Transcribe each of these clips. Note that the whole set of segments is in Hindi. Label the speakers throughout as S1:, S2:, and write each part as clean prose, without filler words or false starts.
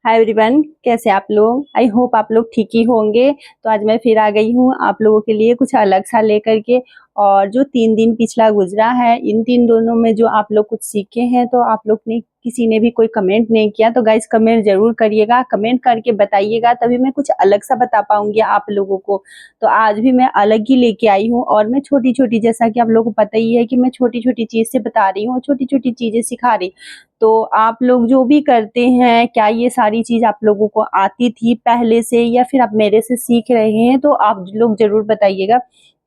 S1: हाय एवरीवन, कैसे आप लोग। आई होप आप लोग ठीक ही होंगे। तो आज मैं फिर आ गई हूँ आप लोगों के लिए कुछ अलग सा लेकर के। और जो 3 दिन पिछला गुजरा है, इन 3 दिनों में जो आप लोग कुछ सीखे हैं, तो आप लोग ने किसी ने भी कोई कमेंट नहीं किया, तो गाइस कमेंट जरूर करिएगा, कमेंट करके बताइएगा, तभी मैं कुछ अलग सा बता पाऊंगी आप लोगों को। तो आज भी मैं अलग ही लेके आई हूँ, और मैं छोटी छोटी, जैसा कि आप लोगों को पता ही है कि मैं छोटी छोटी चीज से बता रही हूँ, छोटी छोटी चीजें सिखा रही। तो आप लोग जो भी करते हैं, क्या ये सारी चीज आप लोगों को आती थी पहले से, या फिर आप मेरे से सीख रहे हैं, तो आप लोग जरूर बताइएगा।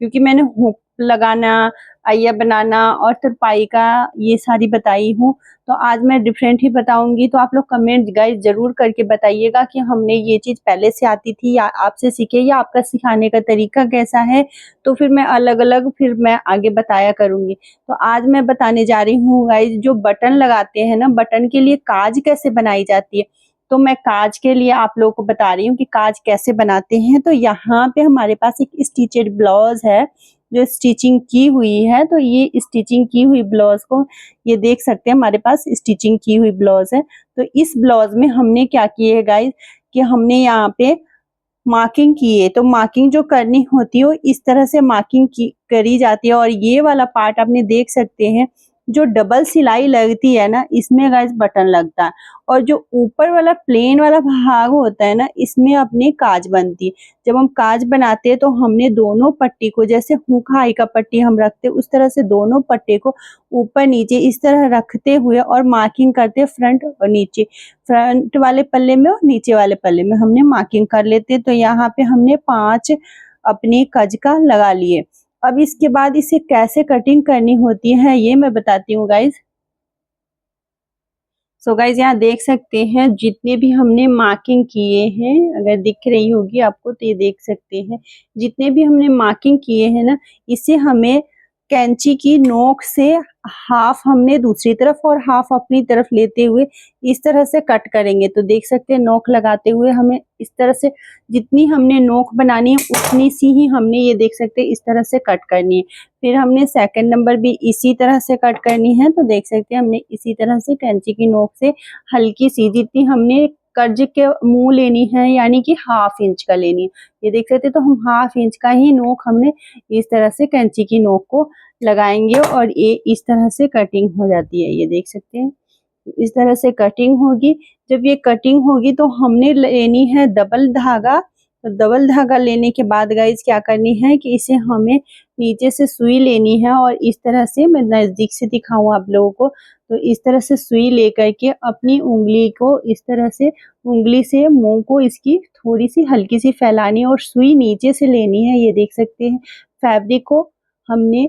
S1: क्योंकि मैंने हुक लगाना, आइया बनाना और तुरपाई का ये सारी बताई हूँ। तो आज मैं डिफरेंट ही बताऊंगी, तो आप लोग कमेंट गाइस जरूर करके बताइएगा कि हमने ये चीज पहले से आती थी या आपसे सीखे, या आपका सिखाने का तरीका कैसा है। तो फिर मैं अलग अलग फिर मैं आगे बताया करूंगी। तो आज मैं बताने जा रही हूँ गाइज, जो बटन लगाते हैं ना, बटन के लिए काज कैसे बनाई जाती है। तो मैं काज के लिए आप लोगों को बता रही हूँ कि काज कैसे बनाते हैं। तो यहाँ पे हमारे पास एक स्टिचेड ब्लाउज है जो स्टिचिंग की हुई है। तो ये स्टिचिंग की हुई ब्लाउज को ये देख सकते हैं, हमारे पास स्टिचिंग की हुई ब्लाउज है। तो इस ब्लाउज में हमने क्या किए है गाइज, कि हमने यहाँ पे मार्किंग की है। तो मार्किंग जो करनी होती है वो इस तरह से मार्किंग की करी जाती है। और ये वाला पार्ट आपने देख सकते हैं, जो डबल सिलाई लगती है ना, इसमें गाइस बटन लगता है। और जो ऊपर वाला प्लेन वाला भाग होता है ना, इसमें अपनी काज बनती है। जब हम काज बनाते हैं तो हमने दोनों पट्टी को, जैसे हुक हाई का पट्टी हम रखते हैं, उस तरह से दोनों पट्टी को ऊपर नीचे इस तरह रखते हुए और मार्किंग करते फ्रंट और नीचे। फ्रंट वाले पल्ले में और नीचे वाले पल्ले में हमने मार्किंग कर लेते। तो यहाँ पे हमने 5 अपनी कज का लगा लिए। अब इसके बाद इसे कैसे कटिंग करनी होती है ये मैं बताती हूँ गाइज। सो गाइज यहाँ देख सकते हैं, जितने भी हमने मार्किंग किए हैं, अगर दिख रही होगी आपको तो ये देख सकते हैं, जितने भी हमने मार्किंग किए हैं ना, इसे हमें कैंची की नोक से हाफ हमने दूसरी तरफ और हाफ अपनी तरफ लेते हुए इस तरह से कट करेंगे। तो देख सकते हैं, नोक लगाते हुए हमें इस तरह से, जितनी हमने नोक बनानी है उतनी सी ही हमने, ये देख सकते हैं, इस तरह से कट करनी है। फिर हमने सेकंड नंबर भी इसी तरह से कट करनी है। तो देख सकते हैं, हमने इसी तरह से कैंची की नोक से हल्की सी, जितनी हमने कर्ज के मुंह लेनी है, यानी कि ½ इंच का लेनी है, ये देख सकते हैं। तो हम ½ इंच का ही नोक हमने इस तरह से कैंची की नोक को लगाएंगे, और ये इस तरह से कटिंग हो जाती है, ये देख सकते हैं। इस तरह से कटिंग होगी। जब ये कटिंग होगी तो हमने लेनी है डबल धागा। तो डबल धागा लेने के बाद गाइज क्या करनी है कि इसे हमें नीचे से सुई लेनी है, और इस तरह से, मैं नजदीक से दिखाऊं आप लोगों को, तो इस तरह से सुई लेकर के अपनी उंगली को इस तरह से, उंगली से मुंह को इसकी थोड़ी सी हल्की सी फैलानी है और सुई नीचे से लेनी है, ये देख सकते हैं। फैब्रिक को हमने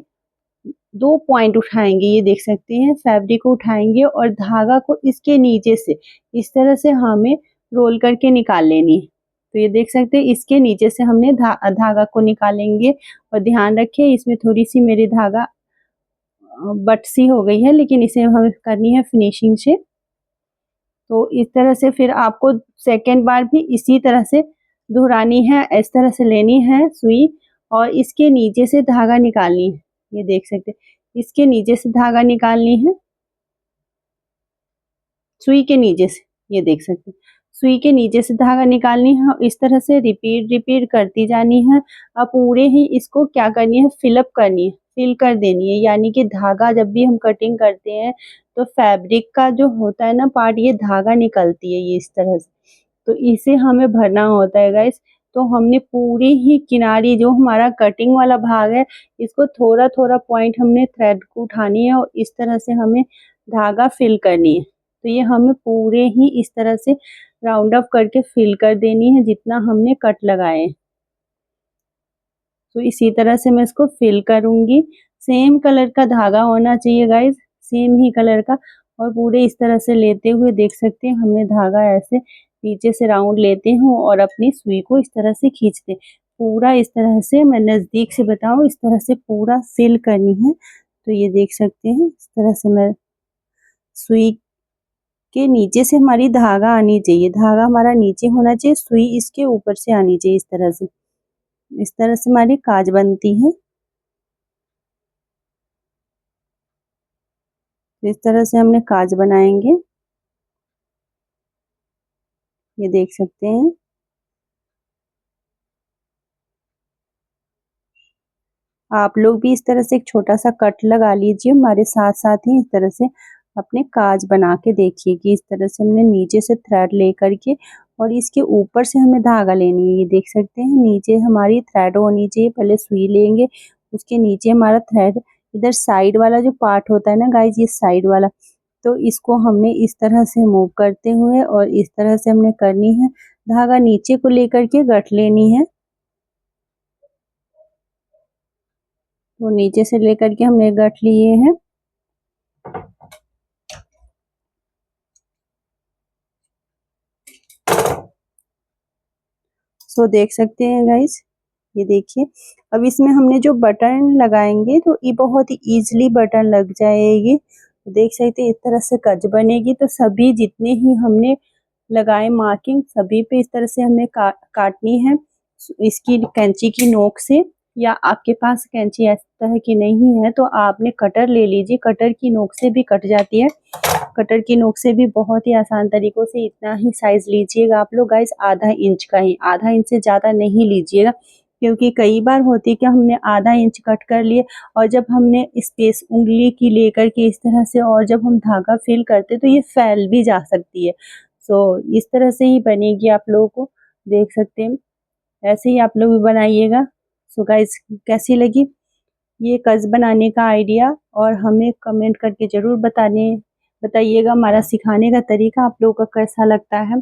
S1: 2 पॉइंट उठाएंगे, ये देख सकते हैं, फैब्रिक को उठाएंगे और धागा को इसके नीचे से इस तरह से हमें रोल करके निकाल लेनी है। तो ये देख सकते हैं, इसके नीचे से हमने धागा को निकालेंगे। और ध्यान रखिए, इसमें थोड़ी सी मेरी धागा बट सी हो गई है, लेकिन इसे हमें करनी है फिनिशिंग से। तो इस तरह से फिर आपको सेकेंड बार भी इसी तरह से दोहरानी है, इस तरह से लेनी है सुई, और इसके नीचे से धागा निकालनी है, ये देख सकते हैं, इसके नीचे से धागा निकालनी है, सुई के नीचे से, ये देख सकते हैं, सुई के नीचे से धागा निकालनी है। इस तरह से रिपीट रिपीट करती जानी है। अब पूरे ही इसको क्या करनी है, फिलअप करनी है, फिल कर देनी है। यानी कि धागा जब भी हम कटिंग करते हैं तो फैब्रिक का जो होता है ना पार्ट, ये धागा निकलती है, ये इस तरह से, तो इसे हमें भरना होता है गाइस। तो हमने पूरी ही किनारी, जो हमारा कटिंग वाला भाग है, इसको थोड़ा थोड़ा पॉइंट हमने थ्रेड को उठानी है और इस तरह से हमें धागा फिल करनी है। तो ये हमें पूरे ही इस तरह से राउंड अप करके फिल कर देनी है, जितना हमने कट लगाए। तो इसी तरह से मैं इसको फिल करूंगी। सेम कलर का धागा होना चाहिए गाइज, सेम ही कलर का। और पूरे इस तरह से लेते हुए देख सकते हैं, हमने धागा ऐसे पीछे से राउंड लेते हैं और अपनी सुई को इस तरह से खींचते, पूरा इस तरह से, मैं नजदीक से बताऊं, इस तरह से पूरा फिल करनी है। तो ये देख सकते हैं, इस तरह से मैं सुई के नीचे से हमारी धागा आनी चाहिए, धागा हमारा नीचे होना चाहिए, सुई इसके ऊपर से आनी चाहिए, इस तरह से, इस तरह से हमारी काज बनती है। इस तरह से हमने काज बनाएंगे। ये देख सकते हैं। आप लोग भी इस तरह से एक छोटा सा कट लगा लीजिए, हमारे साथ साथ ही इस तरह से अपने काज बना के देखिए कि इस तरह से हमने नीचे से थ्रेड ले करके और इसके ऊपर से हमें धागा लेनी है। ये देख सकते हैं नीचे हमारी थ्रेड होनी चाहिए, पहले सुई लेंगे, उसके नीचे हमारा थ्रेड, इधर साइड वाला जो पार्ट होता है ना गाइज, ये साइड वाला, तो इसको हमने इस तरह से मूव करते हुए और इस तरह से हमने करनी है, धागा नीचे को लेकर के गठ लेनी है। तो नीचे से लेकर के हमने गठ लिए हैं। सो देख सकते हैं गाइस, ये देखिए। अब इसमें हमने जो बटन लगाएंगे तो ये बहुत ही ईजिली बटन लग जाएगी। देख सकते हैं इस तरह से कज बनेगी, तो सभी जितने ही हमने लगाए मार्किंग सभी पे इस तरह से हमें काटनी है इसकी कैंची की नोक से, या आपके पास कैंची इस तरह की नहीं है तो आपने कटर ले लीजिए, कटर की नोक से भी कट जाती है। कटर की नोक से भी बहुत ही आसान तरीकों से इतना ही साइज लीजिएगा आप लोग गाइस, आधा इंच का ही, आधा इंच से ज़्यादा नहीं लीजिएगा, क्योंकि कई बार होती है कि हमने आधा इंच कट कर लिए और जब हमने स्पेस उंगली की लेकर के इस तरह से और जब हम धागा फिल करते तो ये फैल भी जा सकती है। सो इस तरह से ही बनेगी, आप लोगों को देख सकते हैं, ऐसे ही आप लोग भी बनाइएगा। सो गाइस, कैसी लगी ये कज बनाने का आइडिया, और हमें कमेंट करके ज़रूर बताइएगा हमारा सिखाने का तरीका आप लोगों का कैसा लगता है,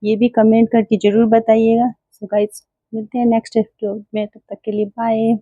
S1: ये भी कमेंट करके ज़रूर बताइएगा। सो गाइस, मिलते हैं नेक्स्ट एपिसोड में, तब तक के लिए बाय।